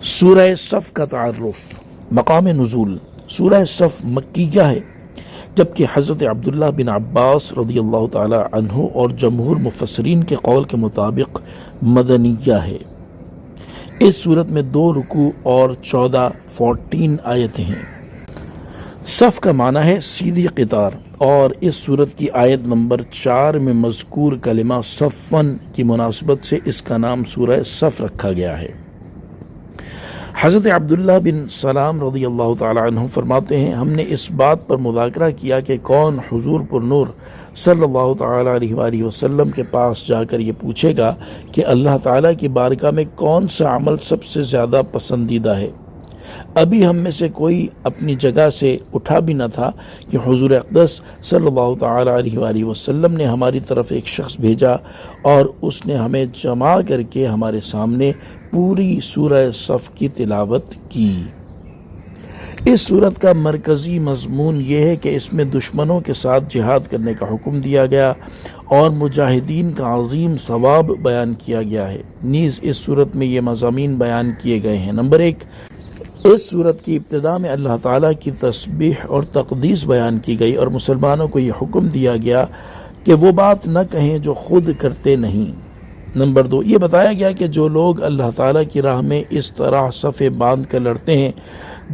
سورہ صف کا تعارف۔ مقام نزول: سورہ صف مکیہ ہے، جبکہ حضرت عبداللہ بن عباس رضی اللہ تعالی عنہ اور جمہور مفسرین کے قول کے مطابق مدنیہ ہے۔ اس صورت میں 2 رکوع اور 14 آیتیں ہیں۔ صف کا معنی ہے سیدھی قطار، اور اس صورت کی آیت نمبر 4 میں مذکور کلمہ صفن کی مناسبت سے اس کا نام سورہ صف رکھا گیا ہے۔ حضرت عبداللہ بن سلام رضی اللہ تعالی عنہ فرماتے ہیں، ہم نے اس بات پر مذاکرہ کیا کہ کون حضور پر نور صلی اللہ تعالی علیہ وآلہ وسلم کے پاس جا کر یہ پوچھے گا کہ اللہ تعالیٰ کی بارگاہ میں کون سا عمل سب سے زیادہ پسندیدہ ہے۔ ابھی ہم میں سے کوئی اپنی جگہ سے اٹھا بھی نہ تھا کہ حضور اقدس صلی اللہ تعالی علیہ وآلہ وسلم نے ہماری طرف ایک شخص بھیجا اور اس نے ہمیں جمع کر کے ہمارے سامنے پوری سورہ صف کی تلاوت کی۔ اس سورت کا مرکزی مضمون یہ ہے کہ اس میں دشمنوں کے ساتھ جہاد کرنے کا حکم دیا گیا اور مجاہدین کا عظیم ثواب بیان کیا گیا ہے۔ نیز اس سورت میں یہ مضامین بیان کیے گئے ہیں۔ نمبر 1، اس سورت کی ابتدا میں اللہ تعالیٰ کی تسبیح اور تقدیس بیان کی گئی اور مسلمانوں کو یہ حکم دیا گیا کہ وہ بات نہ کہیں جو خود کرتے نہیں۔ نمبر 2، یہ بتایا گیا کہ جو لوگ اللہ تعالیٰ کی راہ میں اس طرح صفیں باندھ کر لڑتے ہیں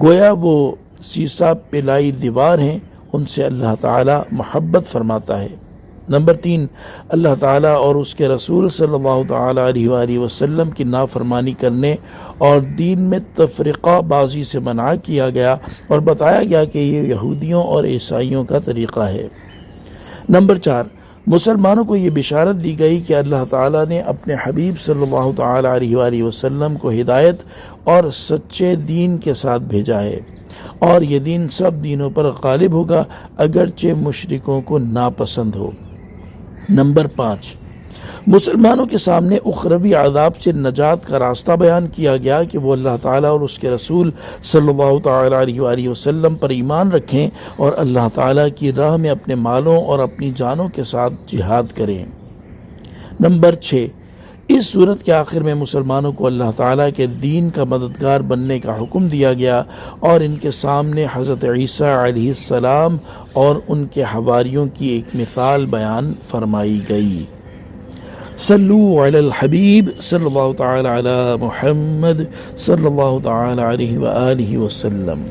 گویا وہ سیسا پلائی دیوار ہیں، ان سے اللہ تعالیٰ محبت فرماتا ہے۔ نمبر 3، اللہ تعالیٰ اور اس کے رسول صلی اللہ تعالیٰ علیہ وآلہ وسلم کی نافرمانی کرنے اور دین میں تفرقہ بازی سے منع کیا گیا اور بتایا گیا کہ یہ یہودیوں اور عیسائیوں کا طریقہ ہے۔ نمبر 4، مسلمانوں کو یہ بشارت دی گئی کہ اللہ تعالیٰ نے اپنے حبیب صلی اللہ تعالیٰ علیہ وآلہ وسلم کو ہدایت اور سچے دین کے ساتھ بھیجا ہے، اور یہ دین سب دینوں پر غالب ہوگا اگرچہ مشرکوں کو ناپسند ہو۔ نمبر 5، مسلمانوں کے سامنے اخروی عذاب سے نجات کا راستہ بیان کیا گیا کہ وہ اللہ تعالیٰ اور اس کے رسول صلی اللہ تعالیٰ علیہ وآلہ وسلم پر ایمان رکھیں اور اللہ تعالیٰ کی راہ میں اپنے مالوں اور اپنی جانوں کے ساتھ جہاد کریں۔ نمبر 6، اس صورت کے آخر میں مسلمانوں کو اللہ تعالیٰ کے دین کا مددگار بننے کا حکم دیا گیا اور ان کے سامنے حضرت عیسیٰ علیہ السلام اور ان کے حواریوں کی ایک مثال بیان فرمائی گئی۔ صلو علی الحبیب صلی اللہ تعالی علی محمد صلی اللہ تعالی علیہ وآلہ وسلم۔